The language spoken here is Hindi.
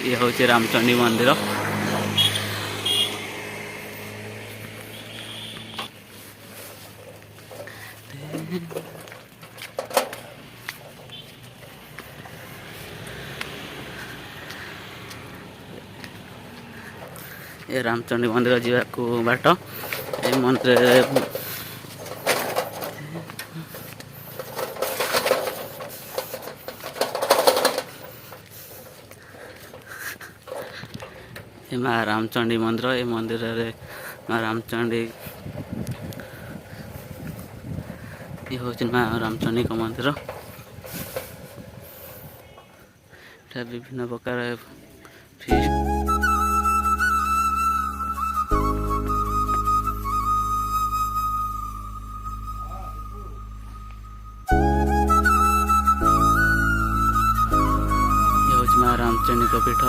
ये हूँ रामचंडी मंदिर। ये रामचंडी मंदिर जावाक बाट ये मंदिर ये माँ रामचंडी मंदिर। ये मंदिर रे माँ रामचंडी ये हूँ माँ रामचंडी का मंदिर। विभिन्न प्रकार फीस्ट ये हूँ माँ रामचंडी का पीठ।